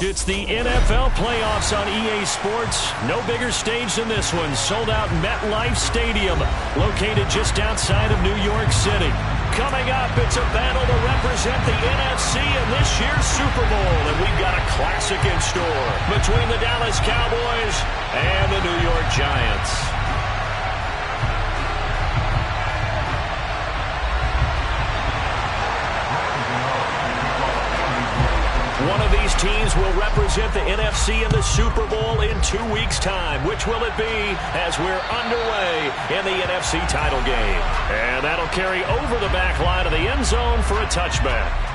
It's the NFL playoffs on EA Sports. No bigger stage than this one. Sold out MetLife Stadium, located just outside of New York City. Coming up, it's a battle to represent the NFC in this year's Super Bowl. And we've got a classic in store between the Dallas Cowboys and the New York Giants. One of these teams will represent the NFC in the Super Bowl in 2 weeks' time. Which will it be as we're underway in the NFC title game? And that'll carry over the back line of the end zone for a touchback.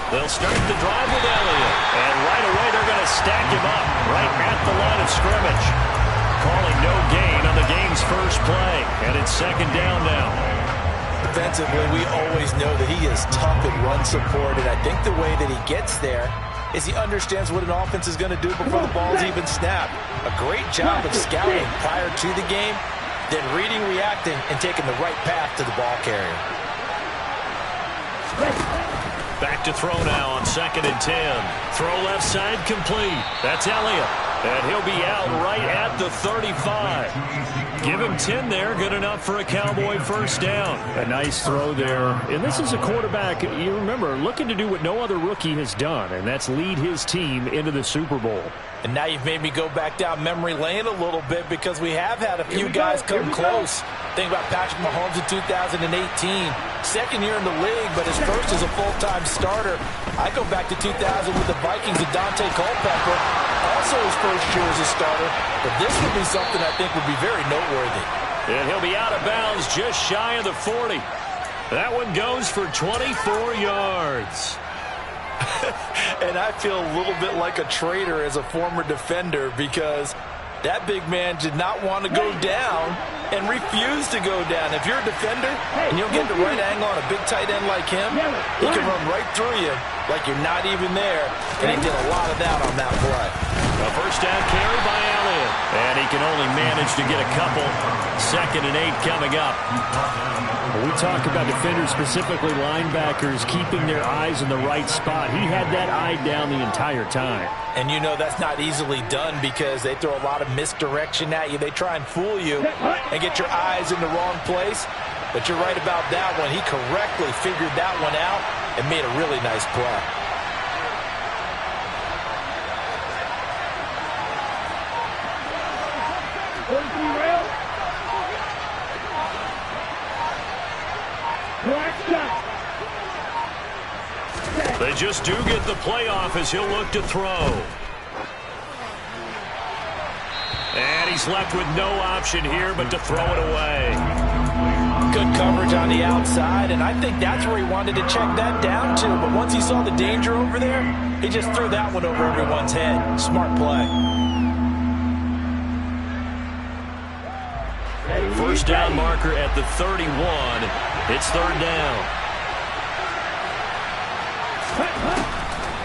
They'll start the drive with Elliott. And right away they're going to stack him up right at the line of scrimmage. Calling no gain on the game's first play. And it's second down now. Defensively, we always know that he is tough at run support. And I think the way that he gets there is he understands what an offense is going to do before the ball's even snapped. A great job of scouting prior to the game, then reading, reacting, and taking the right path to the ball carrier. Back to throw now on 2nd and 10. Throw left side complete. That's Elliott. And he'll be out right at the 35. Give him 10 there. Good enough for a Cowboy first down. A nice throw there. And this is a quarterback, you remember, looking to do what no other rookie has done, and that's lead his team into the Super Bowl. And now you've made me go back down memory lane a little bit because we have had a few guys come close. Think about Patrick Mahomes in 2018. Second year in the league, but his first as a full-time starter. I go back to 2000 with the Vikings and Dante Culpepper. Also his first year as a starter. But this would be something I think would be very noteworthy. And he'll be out of bounds just shy of the 40. That one goes for 24 yards. And I feel a little bit like a traitor as a former defender because that big man did not want to go down and refused to go down. If you're a defender and you'll get the right angle on a big tight end like him, he can run right through you like you're not even there. And he did a lot of that on that play. A first down carry by Elliott. And he can only manage to get a couple. 2nd and 8 coming up. We talk about defenders, specifically linebackers, keeping their eyes in the right spot. He had that eye down the entire time. And you know that's not easily done because they throw a lot of misdirection at you. They try and fool you and get your eyes in the wrong place. But you're right about that one. He correctly figured that one out and made a really nice play. They just do get the playoff as he'll look to throw. And he's left with no option here but to throw it away. Good coverage on the outside, and I think that's where he wanted to check that down to. But once he saw the danger over there, he just threw that one over everyone's head. Smart play. First down marker at the 31. It's 3rd down.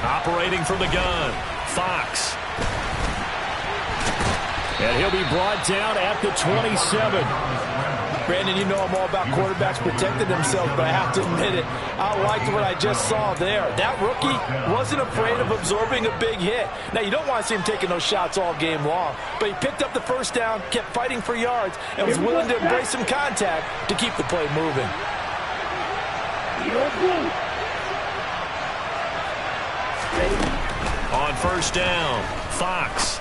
Operating from the gun, Fox. And he'll be brought down at the 27. Brandon, you know I'm all about quarterbacks protecting themselves, but I have to admit it, I liked what I just saw there. That rookie wasn't afraid of absorbing a big hit. Now, you don't want to see him taking those shots all game long, but he picked up the first down, kept fighting for yards, and was willing to embrace some contact to keep the play moving. On first down, Fox.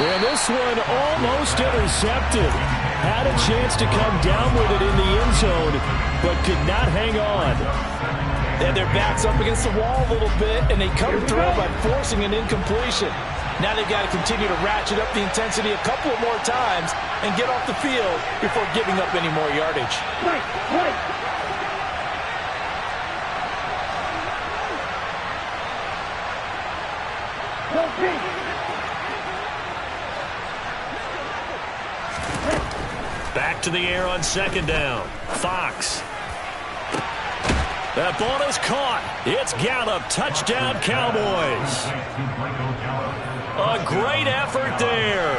And this one almost intercepted. Had a chance to come down with it in the end zone, but could not hang on. They had their backs up against the wall a little bit, and they come through by forcing an incompletion. Now they've got to continue to ratchet up the intensity a couple of more times and get off the field before giving up any more yardage. Back to the air on second down. Fox. That ball is caught. It's Gallup. Touchdown, Cowboys. A great effort there.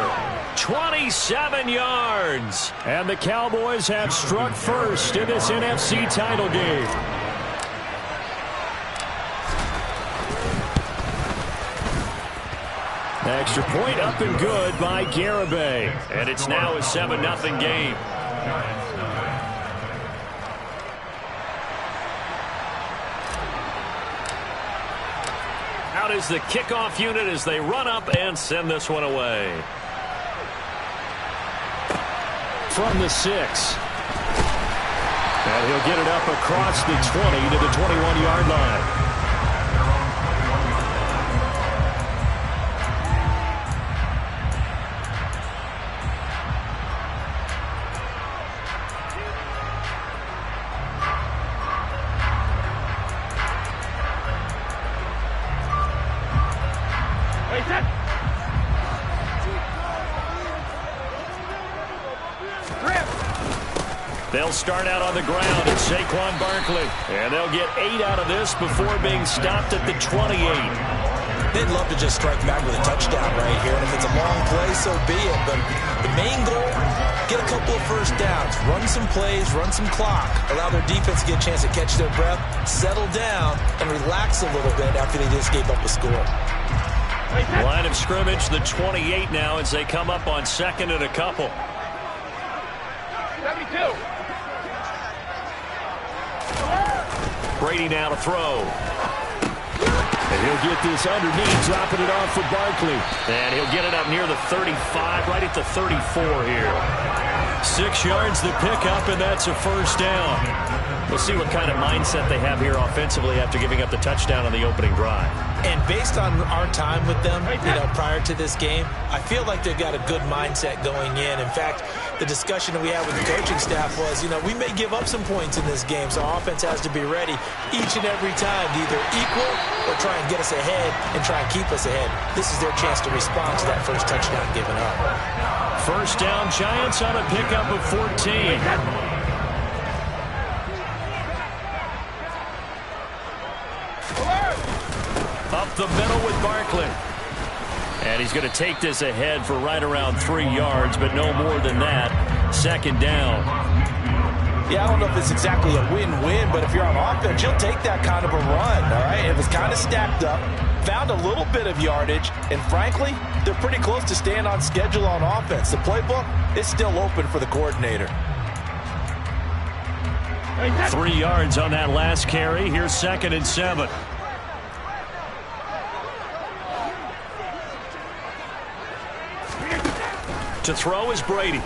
27 yards. And the Cowboys have struck first in this NFC title game. Extra point up and good by Garibay. And it's now a 7-0 game. Out is the kickoff unit as they run up and send this one away. From the 6. And he'll get it up across the 20 to the 21-yard line. They'll start out on the ground at Saquon Barkley. And they'll get 8 out of this before being stopped at the 28. They'd love to just strike back with a touchdown right here. And if it's a long play, so be it. But the main goal, get a couple of first downs. Run some plays, run some clock. Allow their defense to get a chance to catch their breath, settle down, and relax a little bit after they just gave up a score. Line of scrimmage, the 28 now as they come up on second and a couple. 72. Brady now to throw. And he'll get this underneath, dropping it off for Barkley. And he'll get it up near the 35, right at the 34 here. 6 yards the pickup, and that's a first down. We'll see what kind of mindset they have here offensively after giving up the touchdown on the opening drive. And based on our time with them, prior to this game, I feel like they've got a good mindset going in. In fact, the discussion that we had with the coaching staff was, we may give up some points in this game, so our offense has to be ready each and every time to either equal or try and get us ahead and try and keep us ahead. This is their chance to respond to that first touchdown given up. First down, Giants on a pickup of 14. Up the middle with Barkley. And he's going to take this ahead for right around 3 yards, but no more than that. Second down. Yeah, I don't know if it's exactly a win-win, but if you're on offense, you'll take that kind of a run, all right? It was kind of stacked up, found a little bit of yardage, and frankly, they're pretty close to staying on schedule on offense. The playbook is still open for the coordinator. 3 yards on that last carry. Here's 2nd and 7. To throw is Brady.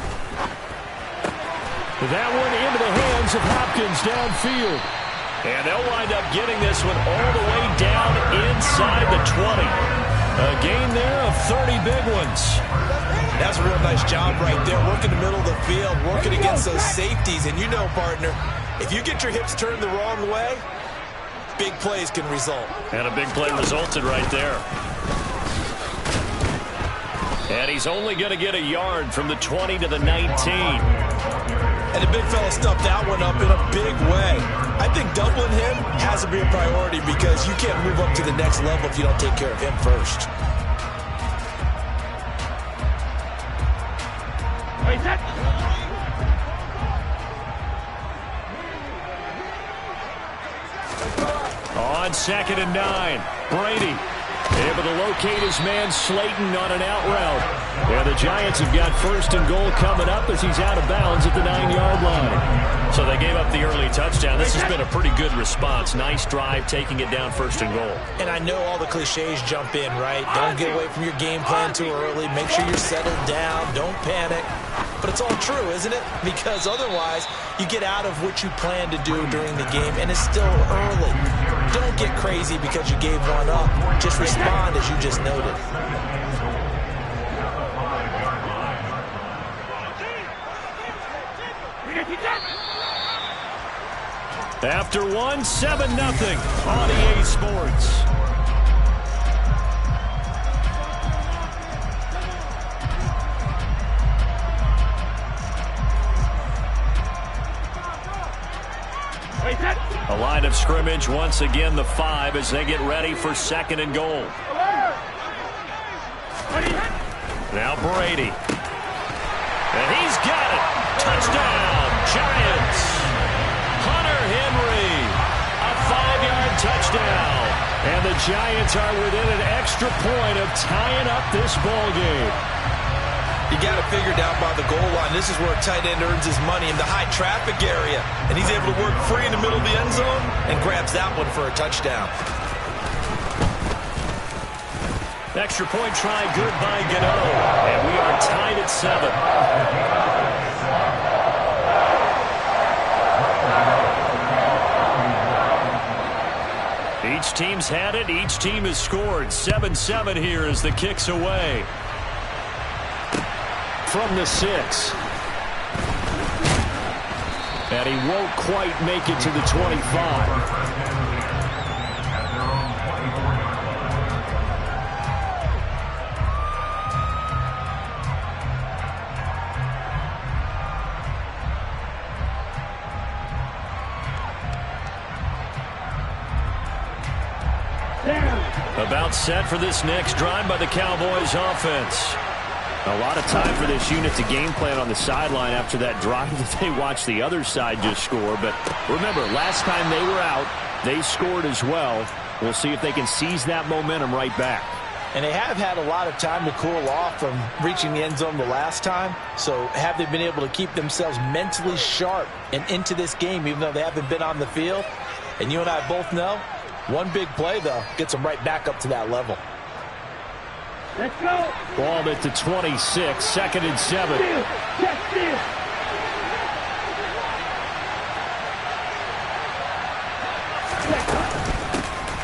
That one into the hands of Hopkins downfield. And they'll wind up getting this one all the way down inside the 20. A gain there of 30 big ones. That's a real nice job right there, working the middle of the field, working against those safeties. And you know, partner, if you get your hips turned the wrong way, big plays can result. And a big play resulted right there. And he's only going to get a yard from the 20 to the 19. And the big fella stuffed that one up in a big way. I think doubling him has to be a priority because you can't move up to the next level if you don't take care of him first. On 2nd and 9, Brady able to locate his man Slayton on an out route. And the Giants have got 1st and goal coming up as he's out of bounds at the 9-yard line. So they gave up the early touchdown. This has been a pretty good response. Nice drive, taking it down 1st and goal. And I know all the cliches jump in, right? Don't get away from your game plan too early. Make sure you're settled down. Don't panic. But it's all true, isn't it? Because otherwise, you get out of what you plan to do during the game, and it's still early. Don't get crazy because you gave one up. Just respond as you just noted. After one, 7-0 on EA Sports. A line of scrimmage, once again the 5 as they get ready for 2nd and goal. Now Brady. And he's got it. Touchdown, Giants. Hunter Henry, a 5-yard touchdown. And the Giants are within an extra point of tying up this ball game. You got to figure down by the goal line. This is where a tight end earns his money in the high traffic area. And he's able to work free in the middle of the end zone and grabs that one for a touchdown. Extra point try good by Gano. And we are tied at 7. Each team's had it. Each team has scored. 7-7 here as the kick's away. From the 6. And he won't quite make it to the 25. About set for this next drive by the Cowboys offense. A lot of time for this unit to game plan on the sideline after that drive that they watched the other side just score. But remember, last time they were out, they scored as well. We'll see if they can seize that momentum right back. And they have had a lot of time to cool off from reaching the end zone the last time. So have they been able to keep themselves mentally sharp and into this game even though they haven't been on the field? And you and I both know, one big play, though, gets them right back up to that level. Let's go. Ball at the 26, 2nd and 7.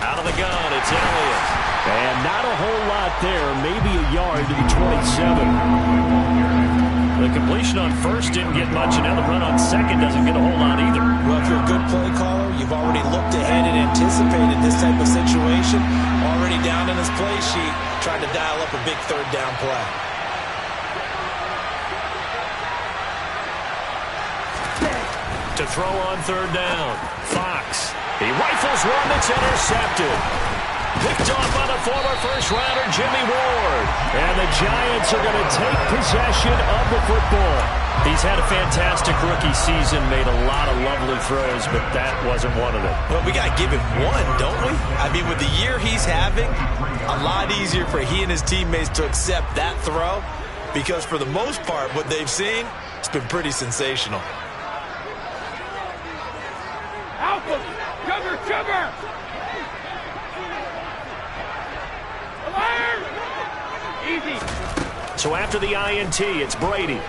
Out of the gun, it's Elliott. And not a whole lot there, maybe a yard to the 27. The completion on first didn't get much, and now the run on second doesn't get a whole lot either. Well, if you're a good play caller, you've already looked ahead and anticipated this type of situation. Already down in his play sheet, trying to dial up a big 3rd down play. To throw on 3rd down, Fox. He rifles one that's intercepted. Picked off by the former first-rounder Jimmy Ward. And the Giants are going to take possession of the football. He's had a fantastic rookie season, made a lot of lovely throws, but that wasn't one of them. Well, we got to give him one, don't we? I mean, with the year he's having, a lot easier for he and his teammates to accept that throw because for the most part, what they've seen, it's been pretty sensational. Alpha! Sugar! Sugar! Easy. So after the INT, it's Brady.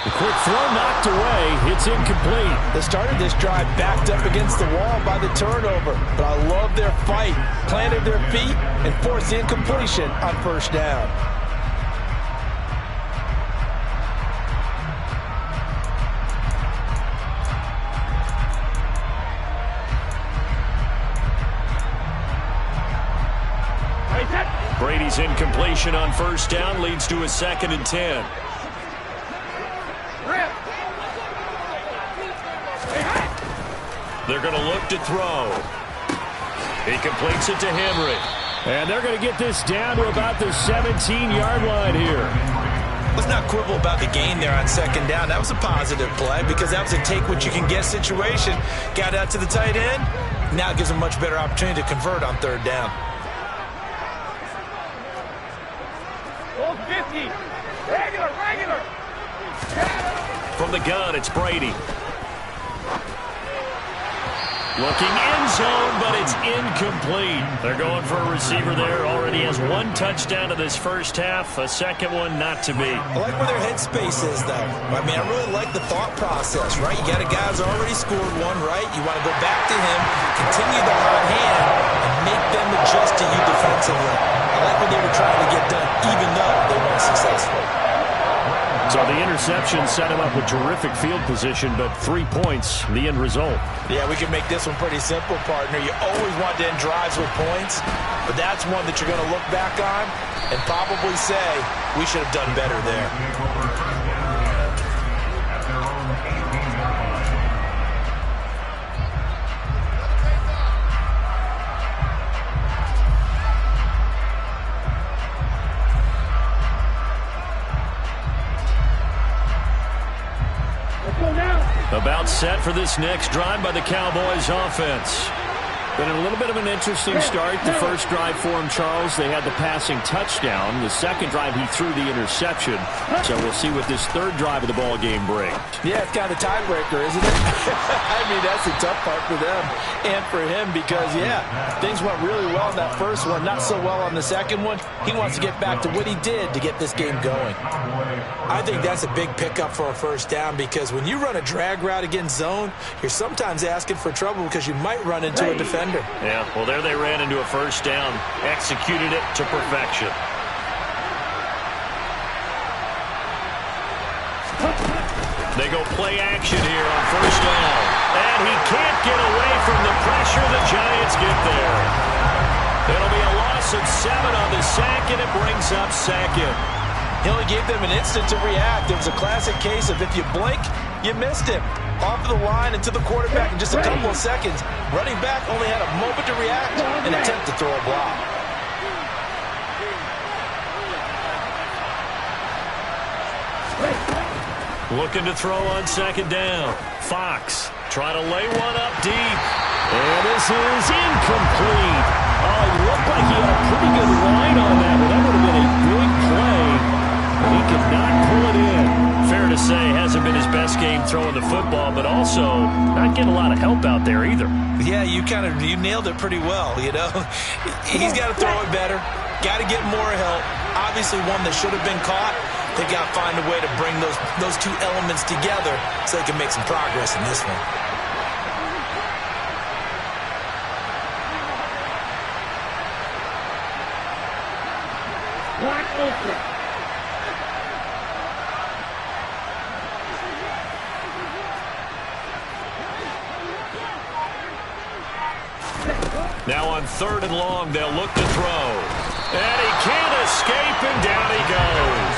The quick throw knocked away. It's incomplete. They started this drive backed up against the wall by the turnover, but I love their fight. Planted their feet and forced the incompletion on 1st down. Brady's incompletion on 1st down leads to a 2nd and 10. They're going to look to throw. He completes it to Henry. And they're going to get this down to about the 17-yard line here. Let's not quibble about the gain there on 2nd down. That was a positive play because that was a take-what-you-can-get situation. Got out to the tight end. Now it gives them a much better opportunity to convert on 3rd down. 50. Regular. From the gun, it's Brady. Looking end zone, but it's incomplete. They're going for a receiver there. Already has one touchdown to this first half. A second one not to be. I like where their headspace is, though. I mean, I really like the thought process, right? You got a guy who's already scored one, right? You want to go back to him, continue the hot hand, and make them adjust to you defensively. I like what they were trying to get done, even though they weren't successful. So the interception set him up with terrific field position, but 3 points, the end result. Yeah, we can make this one pretty simple, partner. You always want to end drives with points, but that's one that you're going to look back on and probably say, we should have done better there. About set for this next drive by the Cowboys offense. Been a little bit of an interesting start. The first drive for him, Charles, they had the passing touchdown. The second drive, he threw the interception. So we'll see what this third drive of the ball game brings. Yeah, it's kind of a tiebreaker, isn't it? I mean, that's the tough part for them and for him because, yeah, things went really well in that first one, not so well on the second one. He wants to get back to what he did to get this game going. I think that's a big pickup for a first down because when you run a drag route against zone, you're sometimes asking for trouble because you might run into a defender. Yeah, well, there they ran into a first down, executed it to perfection. They go play action here on first down. And he can't get away from the pressure. The Giants get there. It'll be a loss of 7 on the sack, and it brings up second. He only gave them an instant to react. It was a classic case of if you blink, you missed him. Off of the line and to the quarterback in just a couple of seconds. Running back only had a moment to react and attempt to throw a block. Looking to throw on second down. Fox trying to lay one up deep. And this is incomplete. Oh, he looked like he had a pretty good line on that, but that would have been a big play. He could not pull it in. Fair to say, hasn't been his best game throwing the football, but also not getting a lot of help out there either. Yeah, you nailed it pretty well, you know. He's got to throw it better. Got to get more help. Obviously one that should have been caught. They got to find a way to bring those two elements together so they can make some progress in this one. Now on 3rd and long, they'll look to throw. And he can't escape, and down he goes.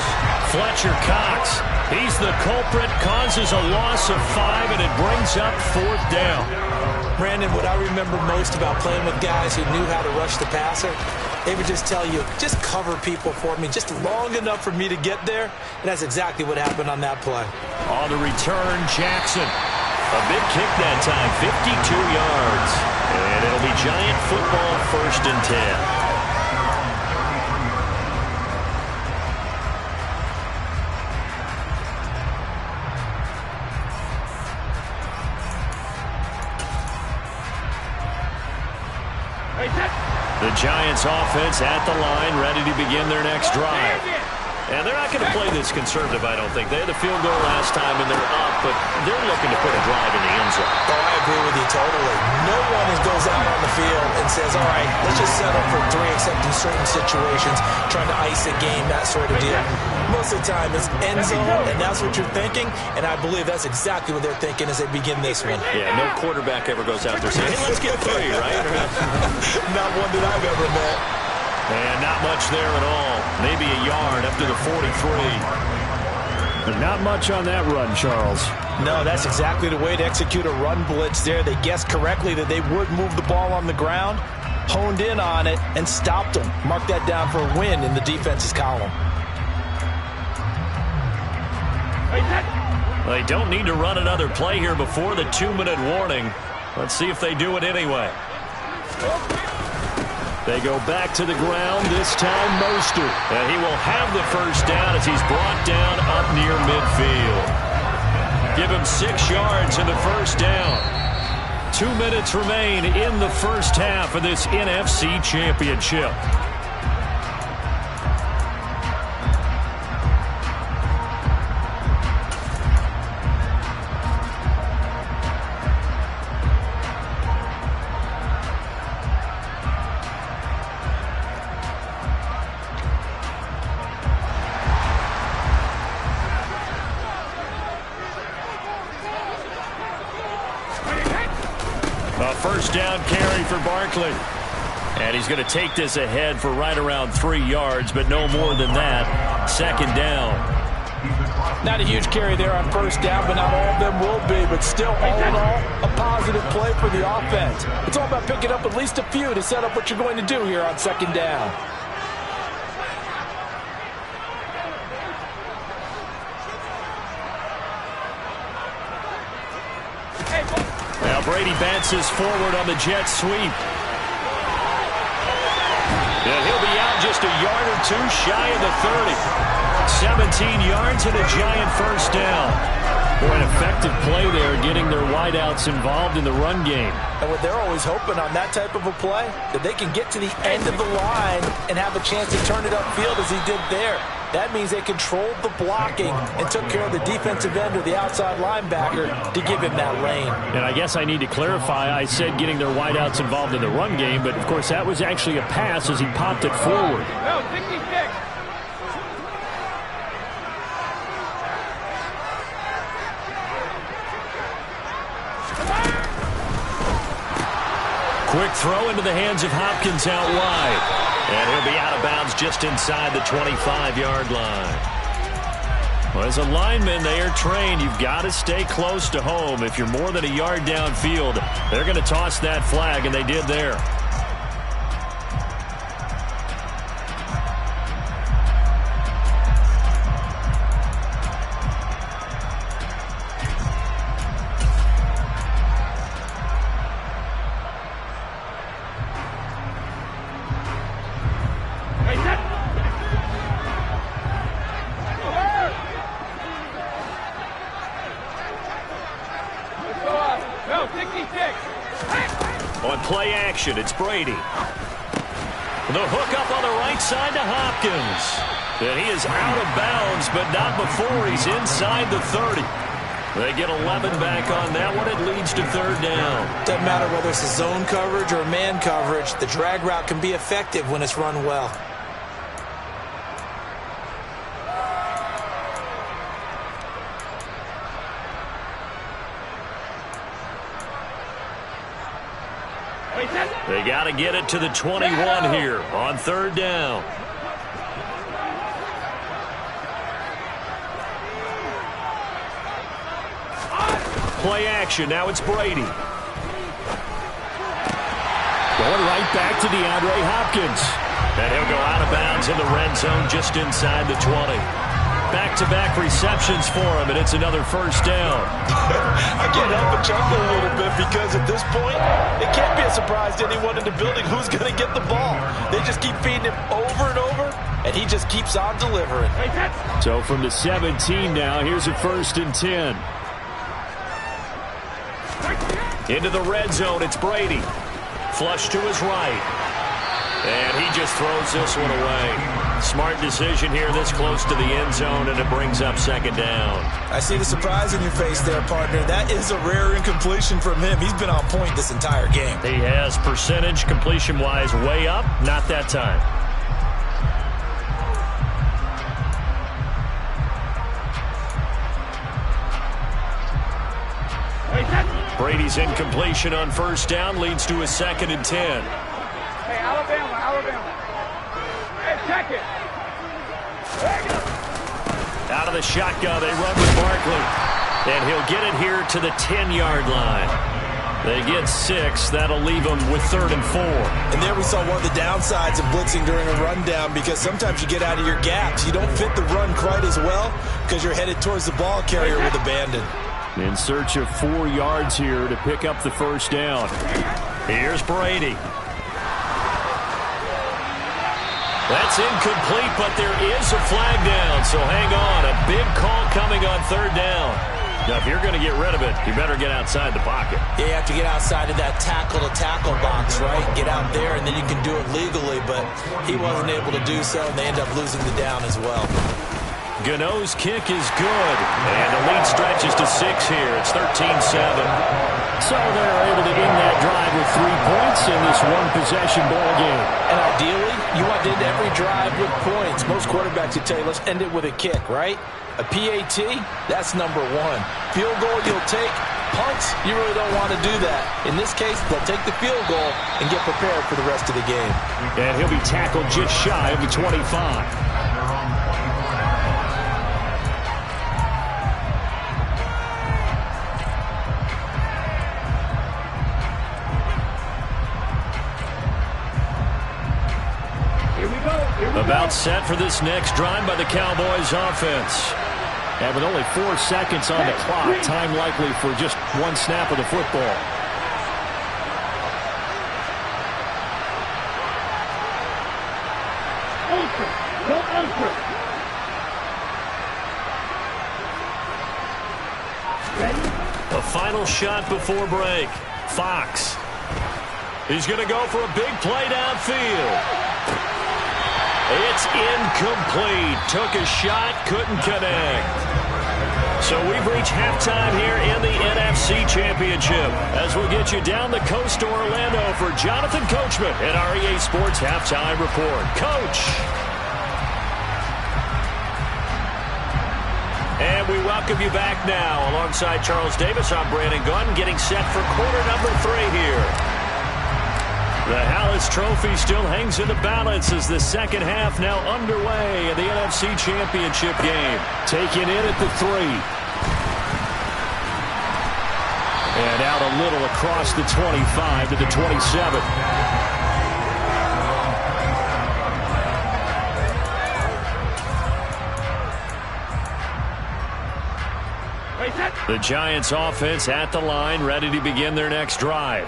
Fletcher Cox, he's the culprit, causes a loss of 5, and it brings up 4th down. Brandon, what I remember most about playing with guys who knew how to rush the passer, they would just tell you, just cover people for me, just long enough for me to get there, and that's exactly what happened on that play. On the return, Jackson. A big kick that time, 52 yards. And it'll be Giant football, 1st and 10. The Giants offense at the line, ready to begin their next drive. And they're not going to play this conservative, I don't think. They had the field goal last time, and they're up, but they're looking to put a drive in the end zone. Oh, I agree with you totally. No one goes out on the field and says, all right, let's just settle for 3, except in certain situations, trying to ice a game, that sort of deal. Most of the time, it's end zone, and that's what you're thinking, and I believe that's exactly what they're thinking as they begin this one. Yeah, no quarterback ever goes out there saying, hey, let's get 3, right? Not one that I've ever met. And not much there at all. Maybe a yard up to the 43. But not much on that run, Charles. No, that's exactly the way to execute a run blitz there. They guessed correctly that they would move the ball on the ground, honed in on it, and stopped them. Mark that down for a win in the defense's column. They don't need to run another play here before the 2-minute warning. Let's see if they do it anyway. They go back to the ground, this time Mostert. And he will have the first down as he's brought down up near midfield. Give him 6 yards in the first down. 2 minutes remain in the first half of this NFC Championship. A first down carry for Barkley. And he's going to take this ahead for right around 3 yards, but no more than that. Second down. Not a huge carry there on first down, but not all of them will be. But still, all in all, a positive play for the offense. It's all about picking up at least a few to set up what you're going to do here on second down. Now Brady bounces forward on the jet sweep. And he'll be out just a yard or two shy of the 30. 17 yards and a giant first down. Boy, an effective play there, getting their wideouts involved in the run game. And what they're always hoping on that type of a play, that they can get to the end of the line and have a chance to turn it upfield as he did there. That means they controlled the blocking and took care of the defensive end or the outside linebacker to give him that lane. And I guess I need to clarify, I said getting their wideouts involved in the run game, but of course that was actually a pass as he popped it forward. No, 66. Quick throw into the hands of Hopkins out wide. And he'll be out of bounds just inside the 25-yard line. Well, as a lineman, they are trained. You've got to stay close to home. If you're more than a yard downfield, they're going to toss that flag, and they did there. On play action, it's Brady. The hook up on the right side to Hopkins. And he is out of bounds, but not before he's inside the 30. They get 11 back on that one. It leads to third down. Doesn't matter whether it's a zone coverage or a man coverage. The drag route can be effective when it's run well. They got to get it to the 21 here on third down. Play action. Now it's Brady. Going right back to DeAndre Hopkins. And he'll go out of bounds in the red zone just inside the 20. Back-to-back receptions for him, and it's another first down. I can't help but chuckle a little bit because at this point, it can't be a surprise to anyone in the building who's going to get the ball. They just keep feeding him over and over, and he just keeps on delivering. So from the 17 now, here's a 1st and 10. Into the red zone, it's Brady. Flush to his right. And he just throws this one away. Smart decision here this close to the end zone, and it brings up second down. I see the surprise in your face there, partner. That is a rare incompletion from him. He's been on point this entire game. He has percentage completion-wise way up. Not that time. Brady's incompletion on first down leads to a 2nd and 10. Hey, Alabama. Hey, check it. Out of the shotgun, they run with Barkley. And he'll get it here to the 10-yard line. They get 6. That'll leave them with 3rd and 4. And there we saw one of the downsides of blitzing during a rundown, because sometimes you get out of your gaps. You don't fit the run quite as well because you're headed towards the ball carrier with abandon. In search of 4 yards here to pick up the first down. Here's Brady. That's incomplete, but there is a flag down, so hang on. A big call coming on third down. Now, if you're going to get rid of it, you better get outside the pocket. Yeah, you have to get outside of that tackle-to-tackle box, right? Get out there, and then you can do it legally, but he wasn't able to do so, and they end up losing the down as well. Gano's kick is good, and the lead stretches to 6 here. It's 13-7. So they're able to end that drive with 3 points in this one-possession ball game. And ideally, you want to end every drive with points. Most quarterbacks would tell you, let's end it with a kick, right? A PAT, that's number 1. Field goal you'll take. Punts, you really don't want to do that. In this case, they'll take the field goal and get prepared for the rest of the game. And he'll be tackled just shy of the 25. About set for this next drive by the Cowboys offense. And with only 4 seconds on the clock, time likely for just 1 snap of the football. A final shot before break. Fox. He's going to go for a big play downfield. It's incomplete. Took a shot, couldn't connect. So we've reached halftime here in the NFC Championship as we'll get you down the coast to Orlando for Jonathan Coachman at our EA Sports Halftime Report. Coach. And we welcome you back now. Alongside Charles Davis, I'm Brandon Gunn, getting set for quarter number 3 here. The Hallis Trophy still hangs in the balance as the second half now underway in the NFC Championship game. Taken in at the 3. And out a little across the 25 to the 27. The Giants offense at the line, ready to begin their next drive.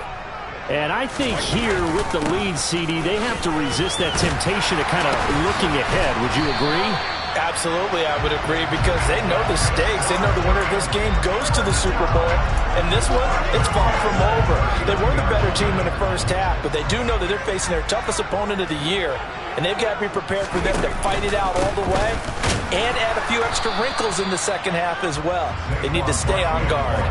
And I think here with the lead, CD, they have to resist that temptation of kind of looking ahead. Would you agree? Absolutely, I would agree, because they know the stakes. They know the winner of this game goes to the Super Bowl. And this one, it's far from over. They were the better team in the first half, but they do know that they're facing their toughest opponent of the year. And they've got to be prepared for them to fight it out all the way and add a few extra wrinkles in the second half as well. They need to stay on guard.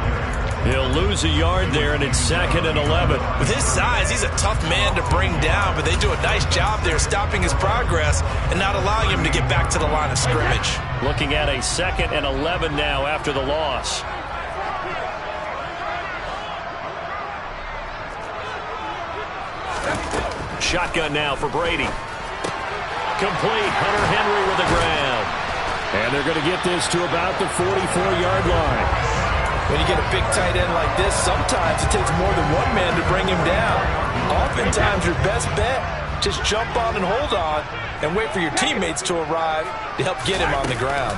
He'll lose a yard there, and it's 2nd and 11. With his size, he's a tough man to bring down, but they do a nice job there stopping his progress and not allowing him to get back to the line of scrimmage. Looking at a 2nd and 11 now after the loss. Shotgun now for Brady. Complete. Hunter Henry with the ground. And they're going to get this to about the 44-yard line. When you get a big tight end like this, sometimes it takes more than one man to bring him down. Oftentimes, your best bet, just jump on and hold on and wait for your teammates to arrive to help get him on the ground.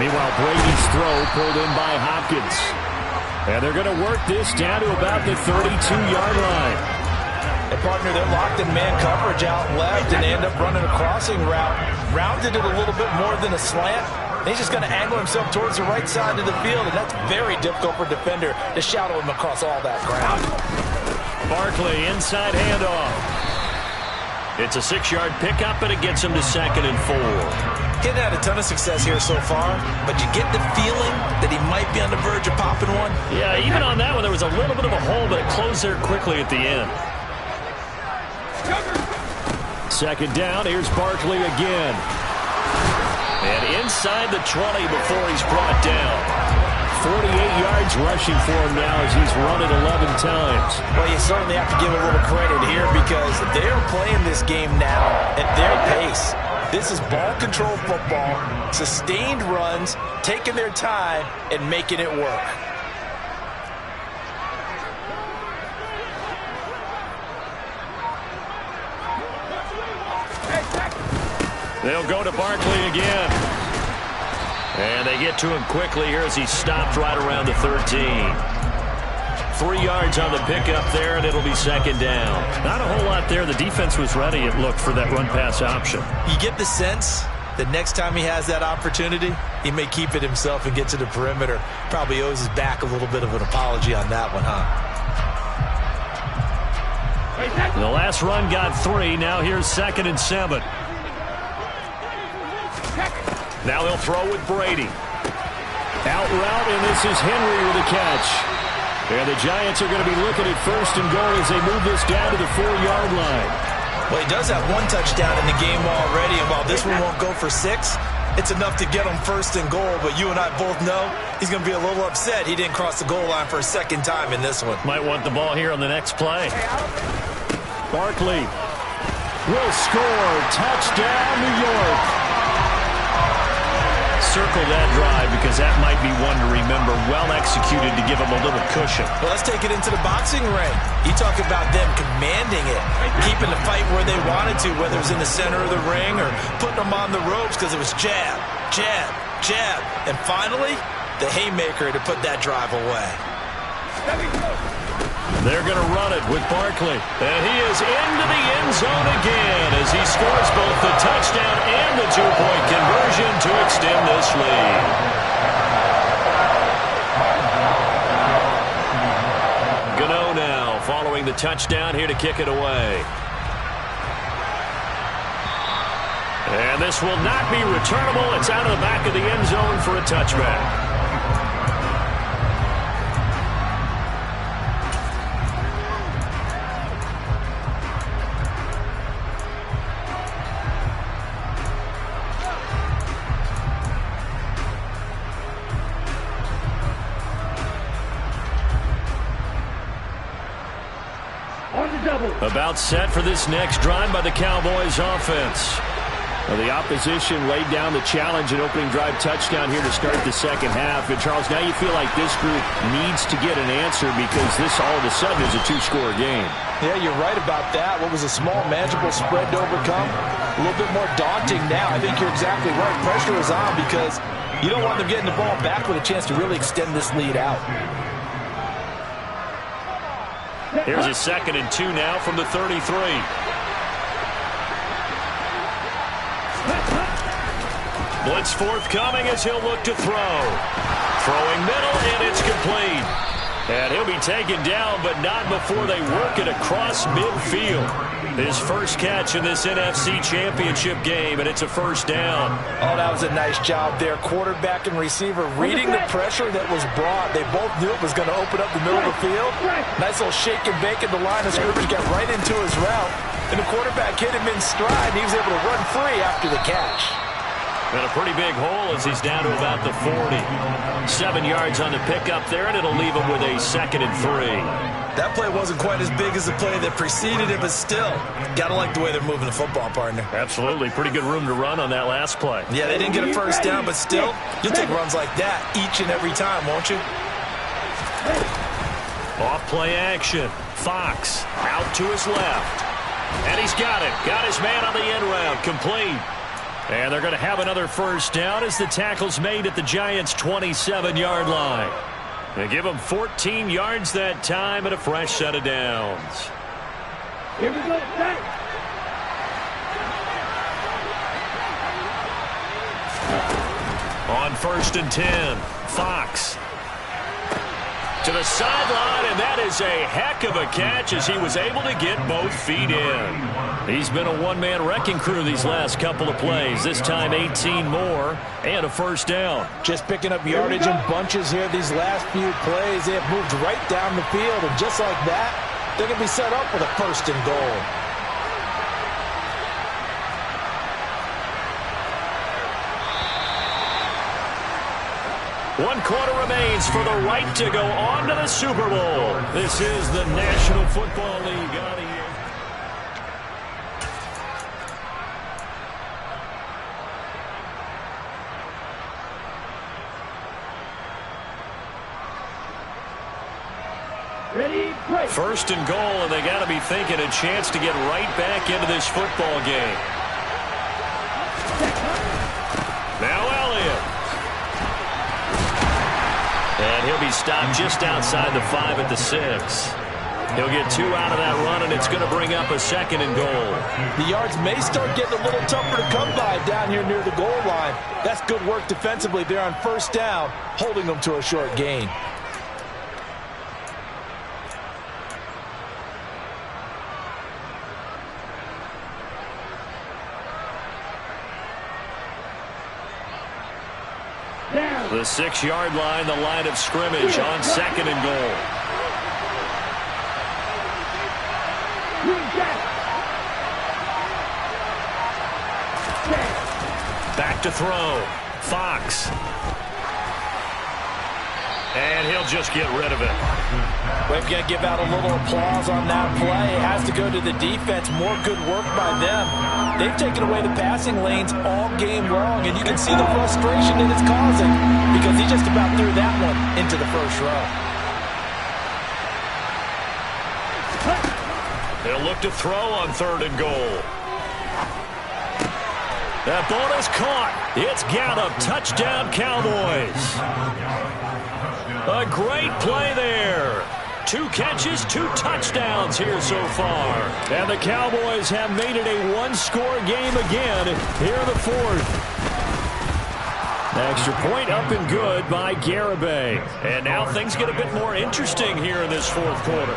Meanwhile, Brady's throw pulled in by Hopkins. And they're going to work this down to about the 32-yard line. And partner, they're locked in man coverage out left, and they end up running a crossing route. Rounded it a little bit more than a slant. He's just going to angle himself towards the right side of the field, and that's very difficult for a defender to shadow him across all that ground. Barkley, inside handoff. It's a 6-yard pickup, and it gets him to 2nd and 4. He hasn't had a ton of success here so far, but you get the feeling that he might be on the verge of popping one. Yeah, even on that one, there was a little bit of a hole, but it closed there quickly at the end. 2nd down, here's Barkley again. And inside the 20 before he's brought down. 48 yards rushing for him now as he's run it 11 times. Well, you certainly have to give a little credit here because they're playing this game now at their pace. This is ball control football, sustained runs, taking their time, and making it work. They'll go to Barkley again. And they get to him quickly here as he stopped right around the 13. 3 yards on the pickup there, and it'll be 2nd down. Not a whole lot there. The defense was ready, it looked, for that run-pass option. You get the sense The next time he has that opportunity, he may keep it himself and get to the perimeter. Probably owes his back a little bit of an apology on that one, huh? The last run got 3. Now here's 2nd and 7. Now he'll throw with Brady. Out route, and this is Henry with a catch. And the Giants are going to be looking at 1st and goal as they move this down to the 4-yard line. Well, he does have 1 touchdown in the game already, and while this one won't go for 6, it's enough to get him 1st and goal. But you and I both know he's going to be a little upset he didn't cross the goal line for a 2nd time in this one. Might want the ball here on the next play. Barkley will score. Touchdown, New York. Circle that drive because that might be one to remember. Well executed to give him a little cushion. Well, let's take it into the boxing ring. You talk about them commanding it, keeping the fight where they wanted to, whether it was in the center of the ring or putting them on the ropes because it was jab, jab, jab. And finally, the haymaker to put that drive away. They're going to run it with Barkley. And he is into the end zone again as he scores both the touchdown and the 2-point conversion to extend this lead. Gano now following the touchdown here to kick it away. And this will not be returnable. It's out of the back of the end zone for a touchback. About set for this next drive by the Cowboys offense. Well, the opposition laid down the challenge and opening drive touchdown here to start the second half. And, Charles, now you feel like this group needs to get an answer because this all of a sudden is a 2-score game. Yeah, you're right about that. What was a small, manageable spread to overcome? A little bit more daunting now. I think you're exactly right. Pressure is on because you don't want them getting the ball back with a chance to really extend this lead out. Here's a 2nd and 2 now from the 33. Blitz forthcoming as he'll look to throw. Throwing middle, and it's complete. And he'll be taken down, but not before they work it across midfield. His first catch in this NFC Championship game, and it's a 1st down. Oh, that was a nice job there. Quarterback and receiver reading the pressure that was brought. They both knew it was going to open up the middle of the field. Nice little shake and bake at the line of scrimmage, got right into his route. And the quarterback hit him in stride, and he was able to run free after the catch. And a pretty big hole as he's down to about the 40. 7 yards on the pickup there, and it'll leave him with a 2nd and 3. That play wasn't quite as big as the play that preceded it, but still, gotta like the way they're moving the football, partner. Absolutely. Pretty good room to run on that last play. Yeah, they didn't get a 1st down, but still, you'll take runs like that each and every time, won't you? Off play action. Fox out to his left. And he's got it. Got his man on the end round. Complete. And they're going to have another 1st down as the tackle's made at the Giants' 27-yard line. They give him 14 yards that time and a fresh set of downs. Here we go. On 1st and 10, Fox to the sideline, and that is a heck of a catch as he was able to get both feet in. He's been a one-man wrecking crew these last couple of plays. This time 18 more and a 1st down. Just picking up yardage in bunches here these last few plays. They have moved right down the field, and just like that, they're going to be set up with a 1st and goal. One quarter remains for the right to go on to the Super Bowl. This is the National Football League on the air. Ready, play. 1st and goal, and they got to be thinking a chance to get right back into this football game. Now Elliott. And he'll be stopped just outside the 5 at the 6. He'll get 2 out of that run, and it's going to bring up a 2nd and goal. The yards may start getting a little tougher to come by down here near the goal line. That's good work defensively there on 1st down, holding them to a short gain. The 6-yard line, the line of scrimmage on 2nd and goal. Back to throw. Fox. And he'll just get rid of it. We've got to give out a little applause on that play. It has to go to the defense. More good work by them. They've taken away the passing lanes all game long, and you can see the frustration that it's causing because he just about threw that one into the first row. They'll look to throw on 3rd and goal. That ball is caught. It's Gallup. Touchdown, Cowboys. A great play there. 2 catches, 2 touchdowns here so far. And the Cowboys have made it a 1-score game again here in the 4th. Extra point up and good by Garibay. And now things get a bit more interesting here in this 4th quarter.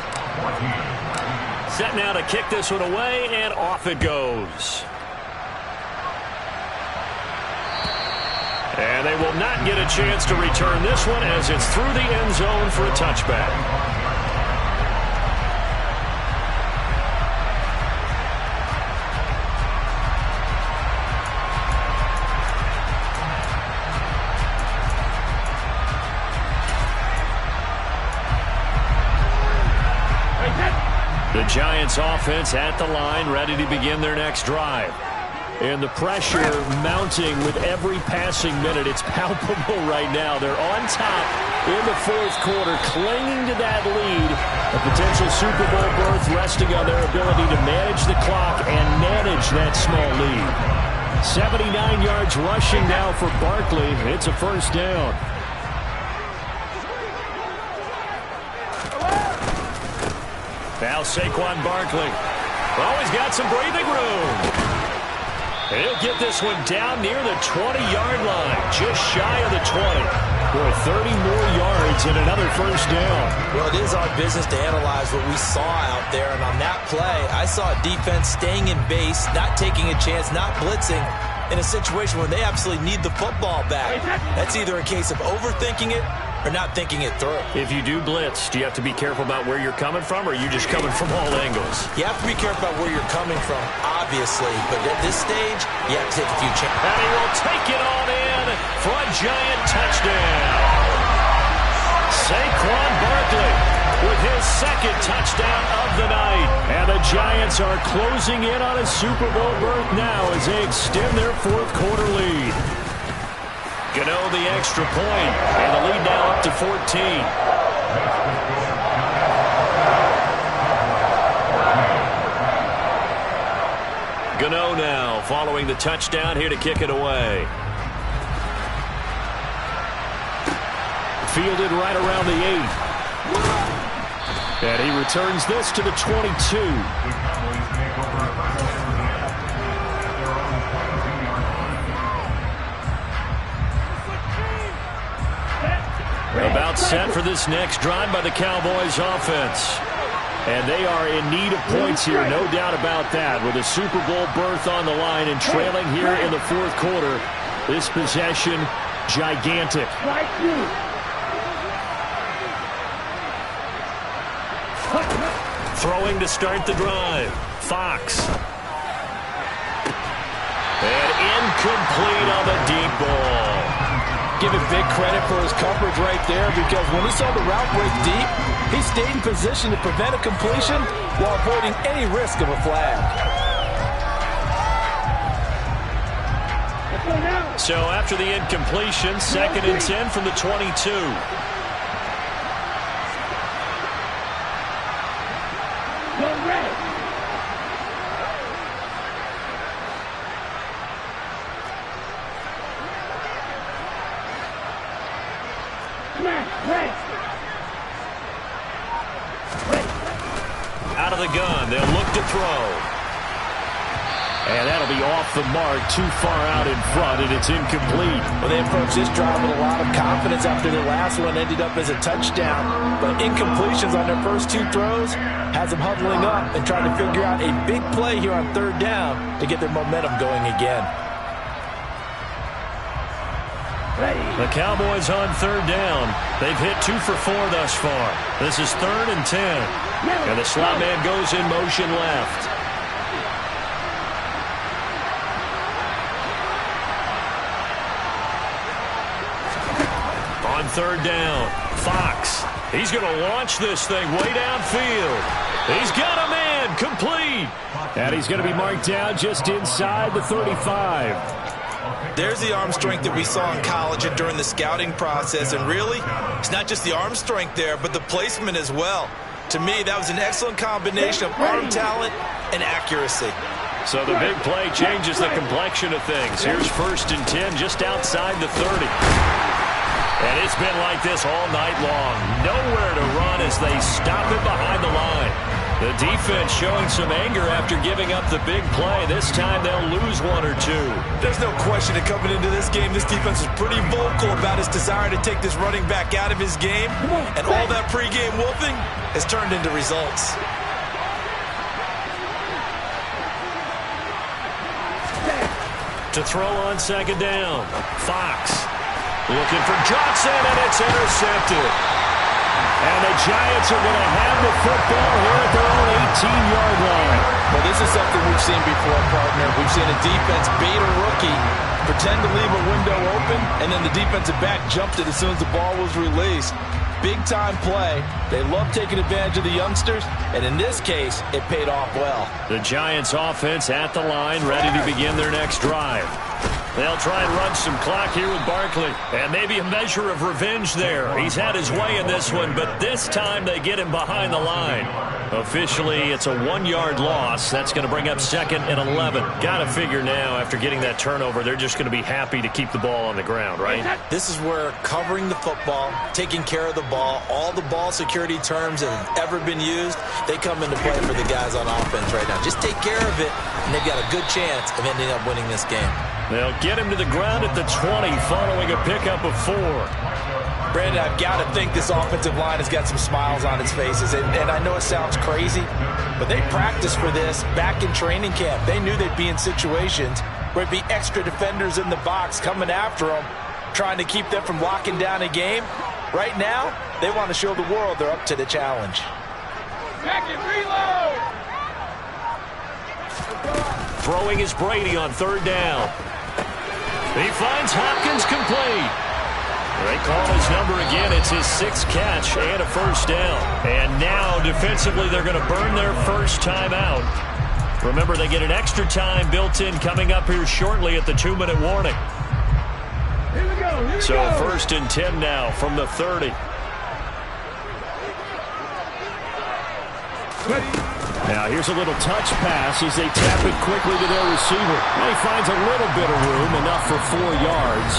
Set now to kick this one away, and off it goes. And they will not get a chance to return this one as it's through the end zone for a touchback. The Giants offense at the line, ready to begin their next drive. And the pressure mounting with every passing minute. It's palpable right now. They're on top in the 4th quarter, clinging to that lead. A potential Super Bowl berth resting on their ability to manage the clock and manage that small lead. 79 yards rushing now for Barkley. It's a 1st down. Now Saquon Barkley. Oh, he's got some breathing room. He'll get this one down near the 20-yard line, just shy of the 20. Boy, 30 more yards and another 1st down. Well, it is our business to analyze what we saw out there, and on that play, I saw a defense staying in base, not taking a chance, not blitzing, in a situation where they absolutely need the football back. That's either a case of overthinking it or not thinking it through. If you do blitz, do you have to be careful about where you're coming from, or are you just coming from all angles? You have to be careful about where you're coming from, obviously, but at this stage, you have to take a few chances. And he will take it on in for a Giant touchdown. Saquon Barkley with his 2nd touchdown of the night. And the Giants are closing in on a Super Bowl berth now as they extend their 4th quarter lead. Gano the extra point, and the lead now up to 14. Gano now following the touchdown here to kick it away. Fielded right around the 8. And he returns this to the 22. About set for this next drive by the Cowboys offense. And they are in need of points here, no doubt about that. With a Super Bowl berth on the line and trailing here in the 4th quarter. This possession, gigantic. Throwing to start the drive. Fox. And incomplete on the deep ball. Give him big credit for his coverage right there, because when he saw the route break deep, he stayed in position to prevent a completion while avoiding any risk of a flag. So after the incompletion, 2nd and 10 from the 22. of the gun. They'll look to throw. And that'll be off the mark, too far out in front, and it's incomplete. Well, they approached this drive with a lot of confidence after their last one ended up as a touchdown. But incompletions on their first two throws has them huddling up and trying to figure out a big play here on third down to get their momentum going again. The Cowboys on third down. They've hit 2 for 4 thus far. This is 3rd and 10. And the slot man goes in motion left. On third down, Fox. He's going to launch this thing way downfield. He's got a man, complete. And he's going to be marked down just inside the 35. There's the arm strength that we saw in college and during the scouting process. And really, it's not just the arm strength there, but the placement as well. To me, that was an excellent combination of arm talent and accuracy. So the big play changes the complexion of things. Here's 1st and 10 just outside the 30. And it's been like this all night long. Nowhere to run as they stop it behind the line. The defense showing some anger after giving up the big play. This time they'll lose 1 or 2. There's no question that coming into this game, this defense is pretty vocal about his desire to take this running back out of his game. And all that pregame wolfing has turned into results. To throw on 2nd down, Fox. Looking for Johnson, and it's intercepted. And the Giants are going to have the football here at their own 18-yard line. Well, this is something we've seen before, partner. We've seen a defense bait a rookie, pretend to leave a window open, and then the defensive back jumped it as soon as the ball was released. Big-time play. They love taking advantage of the youngsters, and in this case, it paid off well. The Giants' offense at the line, ready to begin their next drive. They'll try and run some clock here with Barkley. And maybe a measure of revenge there. He's had his way in this one, but this time they get him behind the line. Officially, it's a 1-yard loss. That's going to bring up 2nd and 11. Got to figure now, after getting that turnover, they're just going to be happy to keep the ball on the ground, right? This is where covering the football, taking care of the ball, all the ball security terms that have ever been used, they come into play for the guys on offense right now. Just take care of it, and they've got a good chance of ending up winning this game. They'll get him to the ground at the 20 following a pickup of 4. Brandon, I've got to think this offensive line has got some smiles on its faces. And I know it sounds crazy, but they practiced for this back in training camp. They knew they'd be in situations where it'd be extra defenders in the box coming after them, trying to keep them from locking down a game. Right now, they want to show the world they're up to the challenge. Back and reload! Throwing is Brady on 3rd down. He finds Hopkins complete. They call his number again. It's his 6th catch and a 1st down. And now, defensively, they're going to burn their first timeout. Remember, they get an extra time built in coming up here shortly at the 2-minute warning. Here we go. So 1st and 10 now from the 30. Now here's a little touch pass as they tap it quickly to their receiver. Well, he finds a little bit of room, enough for 4 yards.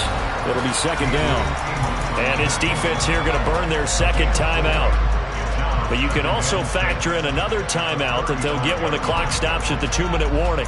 It'll be 2nd down. And his defense here going to burn their 2nd timeout. But you can also factor in another timeout that they'll get when the clock stops at the 2-minute warning.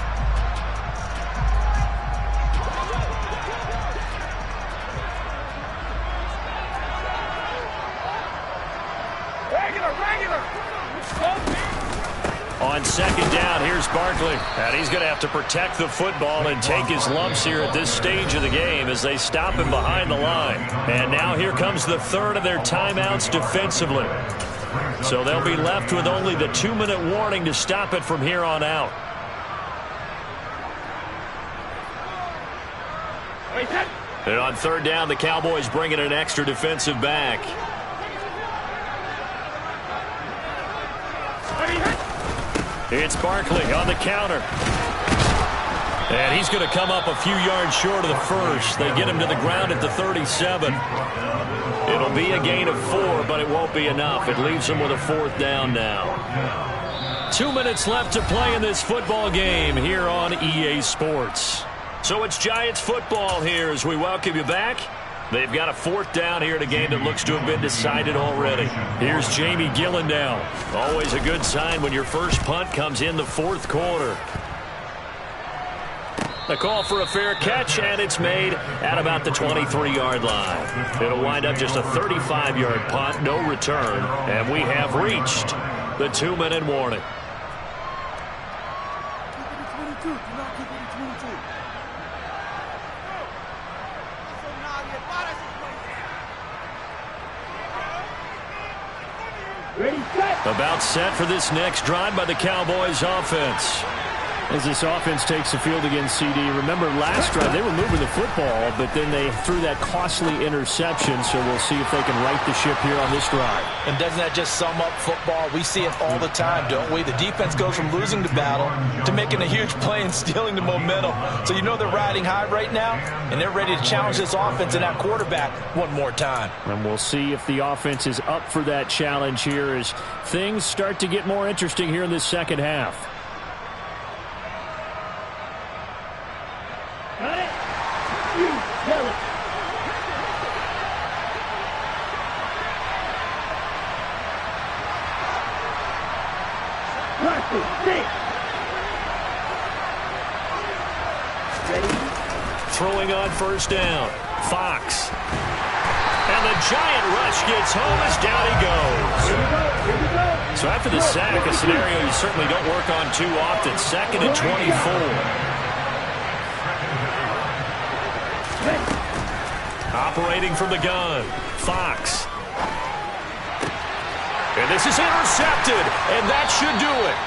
On 2nd down, here's Barkley. And he's going to have to protect the football and take his lumps here at this stage of the game as they stop him behind the line. And now here comes the 3rd of their timeouts defensively. So they'll be left with only the 2-minute warning to stop it from here on out. And on 3rd down, the Cowboys bring in an extra defensive back. It's Barkley on the counter. And he's going to come up a few yards short of the first. They get him to the ground at the 37. It'll be a gain of 4, but it won't be enough. It leaves him with a 4th down now. 2 minutes left to play in this football game here on EA Sports. So it's Giants football here as we welcome you back. They've got a 4th down here in a game that looks to have been decided already. Here's Jamie Gillen now. Always a good sign when your first punt comes in the 4th quarter. A call for a fair catch, and it's made at about the 23-yard line. It'll wind up just a 35-yard punt, no return, and we have reached the 2-minute warning. About set for this next drive by the Cowboys offense. As this offense takes the field against CD, remember last drive they were moving the football, but then they threw that costly interception, so we'll see if they can right the ship here on this drive. And doesn't that just sum up football? We see it all the time, don't we? The defense goes from losing the battle to making a huge play and stealing the momentum. So you know they're riding high right now, and they're ready to challenge this offense and that quarterback one more time. And we'll see if the offense is up for that challenge here as things start to get more interesting here in this second half. Throwing on first down. Fox. And the giant rush gets home as down he goes. So after the sack, a scenario you certainly don't work on too often. 2nd and 24. Operating from the gun. Fox. And this is intercepted. And that should do it.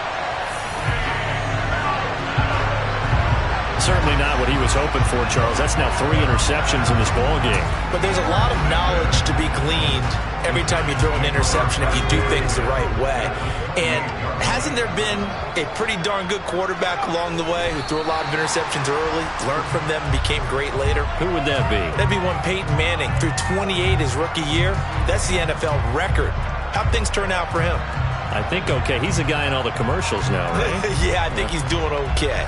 Certainly not what he was hoping for, Charles. That's now 3 interceptions in this ballgame. But there's a lot of knowledge to be gleaned every time you throw an interception if you do things the right way. And hasn't there been a pretty darn good quarterback along the way who threw a lot of interceptions early, learned from them, and became great later? Who would that be? That'd be one Peyton Manning. Threw 28 his rookie year. That's the NFL record. How'd things turn out for him? I think okay. He's a guy in all the commercials now, right? Yeah, I think he's doing okay.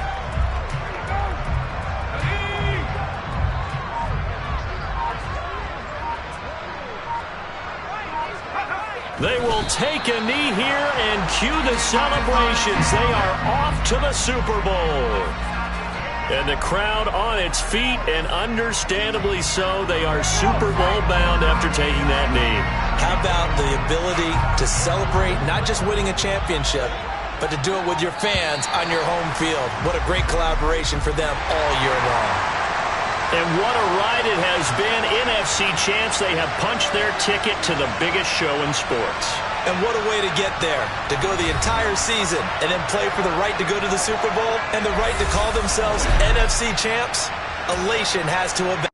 They will take a knee here and cue the celebrations. They are off to the Super Bowl. And the crowd on its feet, and understandably so. They are Super Bowl bound after taking that knee. How about the ability to celebrate not just winning a championship, but to do it with your fans on your home field? What a great collaboration for them all year long. And what a ride it has been. NFC champs, they have punched their ticket to the biggest show in sports. And what a way to get there, to go the entire season and then play for the right to go to the Super Bowl and the right to call themselves NFC champs. Elation has to abound.